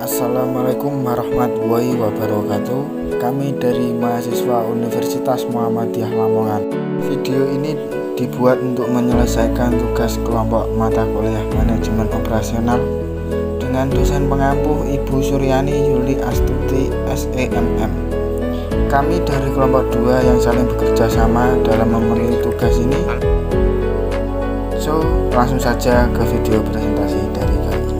Assalamualaikum warahmatullahi wabarakatuh. Kami dari mahasiswa Universitas Muhammadiyah Lamongan. Video ini dibuat untuk menyelesaikan tugas kelompok mata kuliah manajemen operasional dengan dosen pengampu Ibu Suryani Yuli Astuti SEMM. Kami dari kelompok 2 yang saling bekerja sama dalam memenuhi tugas ini. So, langsung saja ke video presentasi dari kami.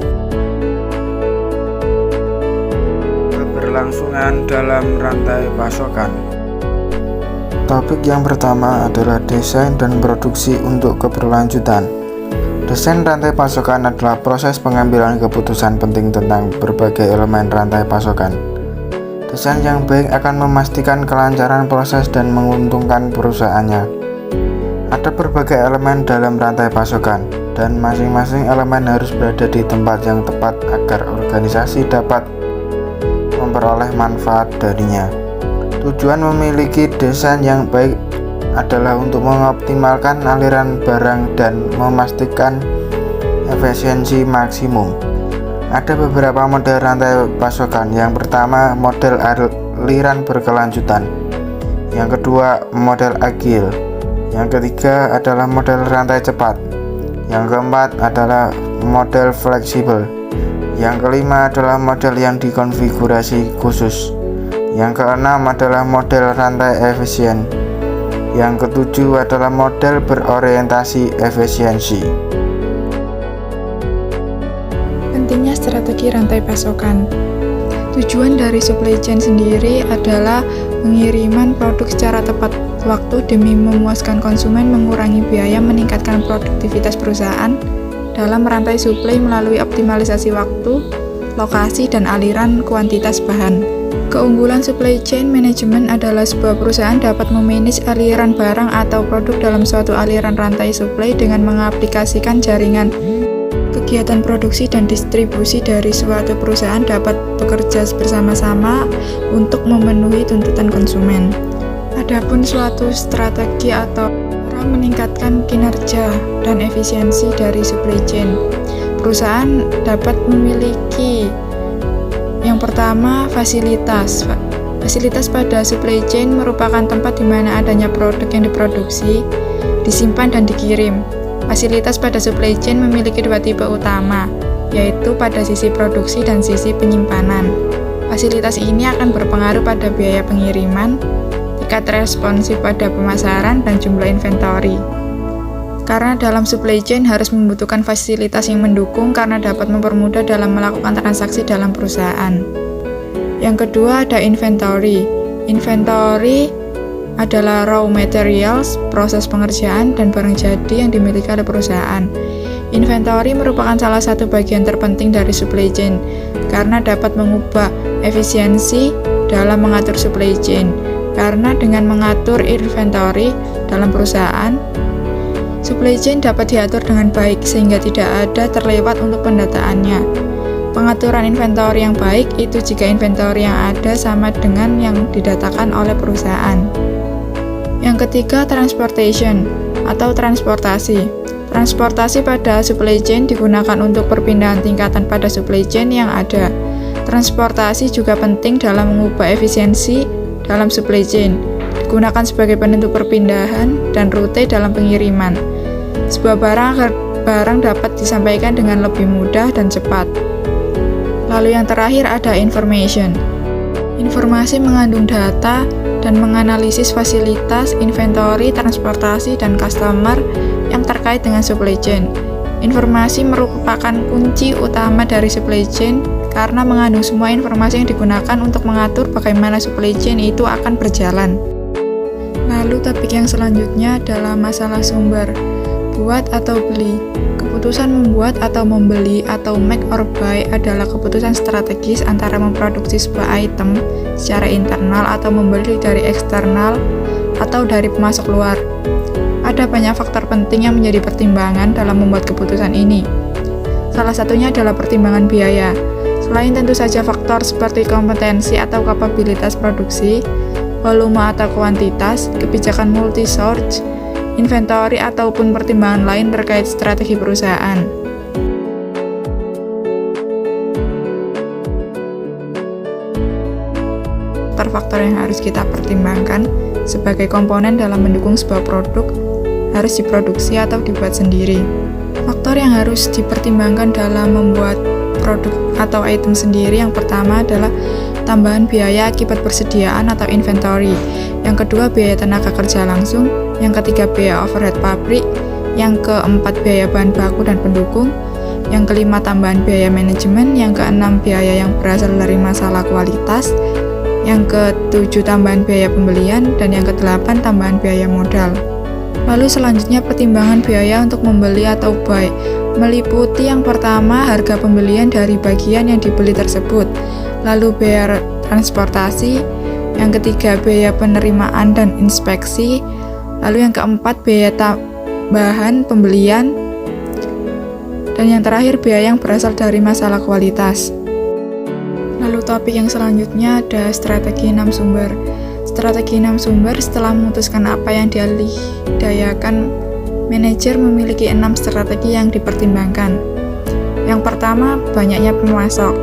Keberlangsungan dalam rantai pasokan. Topik yang pertama adalah desain dan produksi untuk keberlanjutan. Desain rantai pasokan adalah proses pengambilan keputusan penting tentang berbagai elemen rantai pasokan. Desain yang baik akan memastikan kelancaran proses dan menguntungkan perusahaannya. Ada berbagai elemen dalam rantai pasokan, dan masing-masing elemen harus berada di tempat yang tepat agar organisasi dapat memperoleh manfaat darinya. Tujuan memiliki desain yang baik adalah untuk mengoptimalkan aliran barang dan memastikan efisiensi maksimum. Ada beberapa model rantai pasokan. Yang pertama, model aliran berkelanjutan. Yang kedua, model agil. Yang ketiga adalah model rantai cepat. Yang keempat adalah model fleksibel. Yang kelima adalah model yang dikonfigurasi khusus. Yang keenam adalah model rantai efisien. Yang ketujuh adalah model berorientasi efisiensi. Pentingnya strategi rantai pasokan. Tujuan dari supply chain sendiri adalah pengiriman produk secara tepat waktu demi memuaskan konsumen, mengurangi biaya, meningkatkan produktivitas perusahaan dalam rantai suplai melalui optimalisasi waktu, lokasi, dan aliran kuantitas bahan. Keunggulan supply chain management adalah sebuah perusahaan dapat memanage aliran barang atau produk dalam suatu aliran rantai suplai dengan mengaplikasikan jaringan. Kegiatan produksi dan distribusi dari suatu perusahaan dapat bekerja bersama-sama untuk memenuhi tuntutan konsumen. Adapun suatu strategi atau cara meningkatkan kinerja dan efisiensi dari supply chain. Perusahaan dapat memiliki yang pertama, fasilitas. Fasilitas pada supply chain merupakan tempat di mana adanya produk yang diproduksi, disimpan, dan dikirim. Fasilitas pada supply chain memiliki dua tipe utama, yaitu pada sisi produksi dan sisi penyimpanan. Fasilitas ini akan berpengaruh pada biaya pengiriman, tingkat responsif pada pemasaran, dan jumlah inventory. Karena dalam supply chain harus membutuhkan fasilitas yang mendukung karena dapat mempermudah dalam melakukan transaksi dalam perusahaan. Yang kedua ada inventory. Inventory adalah raw materials, proses pengerjaan, dan barang jadi yang dimiliki oleh perusahaan. Inventory merupakan salah satu bagian terpenting dari supply chain karena dapat mengubah efisiensi dalam mengatur supply chain. Karena dengan mengatur inventory dalam perusahaan, supply chain dapat diatur dengan baik sehingga tidak ada terlewat untuk pendataannya. Pengaturan inventory yang baik itu jika inventory yang ada sama dengan yang didatakan oleh perusahaan. Yang ketiga, transportation atau transportasi. Transportasi pada supply chain digunakan untuk perpindahan tingkatan pada supply chain yang ada. Transportasi juga penting dalam mengubah efisiensi dalam supply chain, digunakan sebagai penentu perpindahan dan rute dalam pengiriman. Sebuah barang dapat disampaikan dengan lebih mudah dan cepat. Lalu yang terakhir ada information. Informasi mengandung data dan menganalisis fasilitas, inventory, transportasi, dan customer yang terkait dengan supply chain. Informasi merupakan kunci utama dari supply chain karena mengandung semua informasi yang digunakan untuk mengatur bagaimana supply chain itu akan berjalan. Lalu topik yang selanjutnya adalah masalah sumber. Buat atau beli. Keputusan membuat atau membeli atau make or buy adalah keputusan strategis antara memproduksi sebuah item secara internal atau membeli dari eksternal atau dari pemasok luar. Ada banyak faktor penting yang menjadi pertimbangan dalam membuat keputusan ini. Salah satunya adalah pertimbangan biaya. Selain tentu saja faktor seperti kompetensi atau kapabilitas produksi, volume atau kuantitas, kebijakan multi-source, inventory, ataupun pertimbangan lain terkait strategi perusahaan. faktor-faktor yang harus kita pertimbangkan sebagai komponen dalam mendukung sebuah produk harus diproduksi atau dibuat sendiri. Faktor yang harus dipertimbangkan dalam membuat produk atau item sendiri yang pertama adalah tambahan biaya akibat persediaan atau inventory. Yang kedua, biaya tenaga kerja langsung. Yang ketiga, biaya overhead pabrik. Yang keempat, biaya bahan baku dan pendukung. Yang kelima, tambahan biaya manajemen. Yang keenam, biaya yang berasal dari masalah kualitas. Yang ketujuh, tambahan biaya pembelian. Dan yang kedelapan, tambahan biaya modal. Lalu selanjutnya, pertimbangan biaya untuk membeli atau buy meliputi yang pertama, harga pembelian dari bagian yang dibeli tersebut. Lalu biaya transportasi. Yang ketiga, biaya penerimaan dan inspeksi. Lalu yang keempat, biaya tambahan pembelian. Dan yang terakhir, biaya yang berasal dari masalah kualitas. Lalu topik yang selanjutnya ada strategi 6 sumber. Strategi 6 sumber setelah memutuskan apa yang didayakan, manajer memiliki 6 strategi yang dipertimbangkan. Yang pertama, banyaknya pemasok.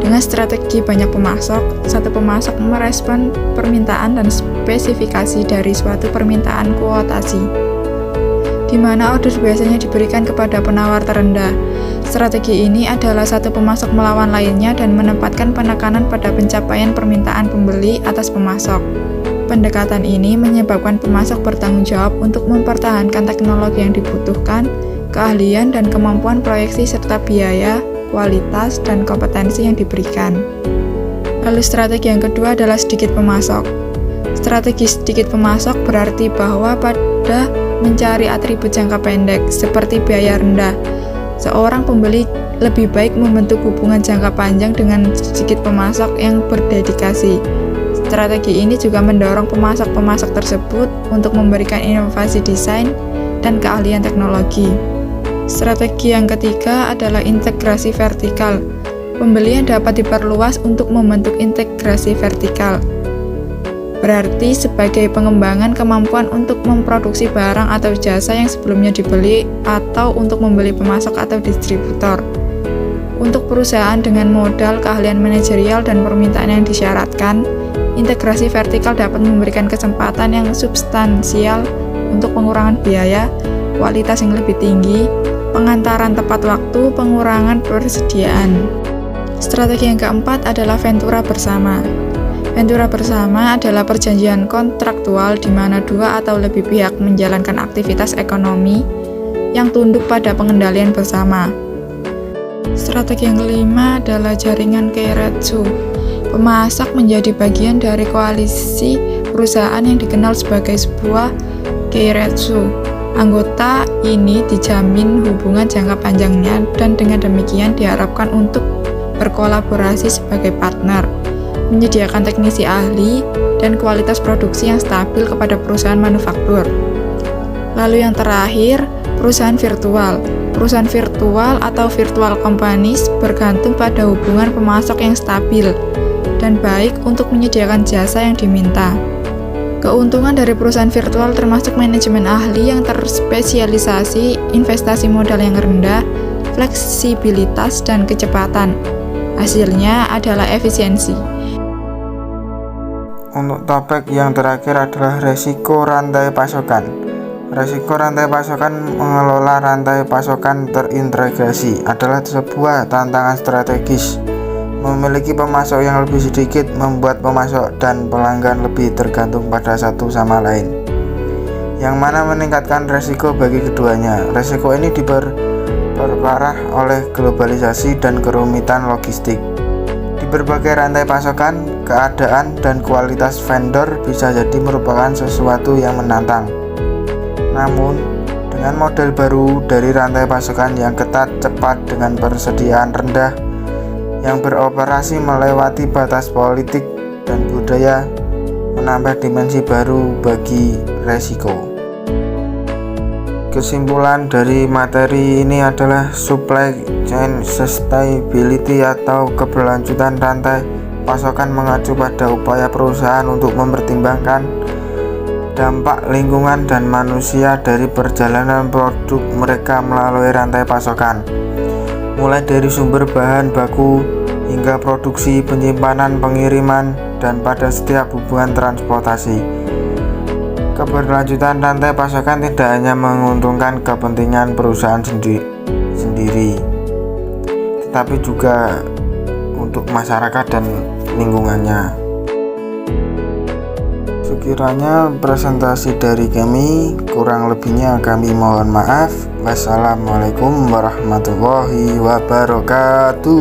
Dengan strategi banyak pemasok, satu pemasok merespon permintaan dan spesifikasi dari suatu permintaan kuotasi, di mana order biasanya diberikan kepada penawar terendah. Strategi ini adalah satu pemasok melawan lainnya dan menempatkan penekanan pada pencapaian permintaan pembeli atas pemasok. Pendekatan ini menyebabkan pemasok bertanggung jawab untuk mempertahankan teknologi yang dibutuhkan, keahlian dan kemampuan proyeksi serta biaya, kualitas, dan kompetensi yang diberikan. Lalu strategi yang kedua adalah sedikit pemasok. Strategi sedikit pemasok berarti bahwa pada mencari atribut jangka pendek seperti biaya rendah, seorang pembeli lebih baik membentuk hubungan jangka panjang dengan sedikit pemasok yang berdedikasi. Strategi ini juga mendorong pemasok-pemasok tersebut untuk memberikan inovasi desain dan keahlian teknologi. Strategi yang ketiga adalah integrasi vertikal. Pembelian dapat diperluas untuk membentuk integrasi vertikal. Berarti sebagai pengembangan kemampuan untuk memproduksi barang atau jasa yang sebelumnya dibeli atau untuk membeli pemasok atau distributor. Untuk perusahaan dengan modal, keahlian manajerial, dan permintaan yang disyaratkan, integrasi vertikal dapat memberikan kesempatan yang substansial untuk pengurangan biaya, kualitas yang lebih tinggi, pengantaran tepat waktu, pengurangan persediaan. Strategi yang keempat adalah ventura bersama. Ventura bersama adalah perjanjian kontraktual di mana dua atau lebih pihak menjalankan aktivitas ekonomi yang tunduk pada pengendalian bersama. Strategi yang kelima adalah jaringan keiretsu. Pemasok menjadi bagian dari koalisi perusahaan yang dikenal sebagai sebuah keiretsu. Anggota ini dijamin hubungan jangka panjangnya dan dengan demikian diharapkan untuk berkolaborasi sebagai partner, menyediakan teknisi ahli, dan kualitas produksi yang stabil kepada perusahaan manufaktur. Lalu yang terakhir, perusahaan virtual. Perusahaan virtual atau virtual companies bergantung pada hubungan pemasok yang stabil dan baik untuk menyediakan jasa yang diminta. Keuntungan dari perusahaan virtual termasuk manajemen ahli yang terspesialisasi, investasi modal yang rendah, fleksibilitas, dan kecepatan. Hasilnya adalah efisiensi. Untuk topik yang terakhir adalah resiko rantai pasokan. Resiko rantai pasokan mengelola rantai pasokan terintegrasi adalah sebuah tantangan strategis. Memiliki pemasok yang lebih sedikit membuat pemasok dan pelanggan lebih tergantung pada satu sama lain, yang mana meningkatkan resiko bagi keduanya. Resiko ini diperparah oleh globalisasi dan kerumitan logistik. Di berbagai rantai pasokan, keadaan dan kualitas vendor bisa jadi merupakan sesuatu yang menantang. Namun, dengan model baru dari rantai pasokan yang ketat, cepat, dengan persediaan rendah, yang beroperasi melewati batas politik dan budaya, menambah dimensi baru bagi resiko. Kesimpulan dari materi ini adalah supply chain sustainability atau keberlanjutan rantai pasokan mengacu pada upaya perusahaan untuk mempertimbangkan dampak lingkungan dan manusia dari perjalanan produk mereka melalui rantai pasokan, mulai dari sumber bahan baku hingga produksi, penyimpanan, pengiriman, dan pada setiap hubungan transportasi. Keberlanjutan rantai pasokan tidak hanya menguntungkan kepentingan perusahaan sendiri, tetapi juga untuk masyarakat dan lingkungannya. Sekiranya presentasi dari kami, kurang lebihnya kami mohon maaf. Wassalamualaikum warahmatullahi wabarakatuh.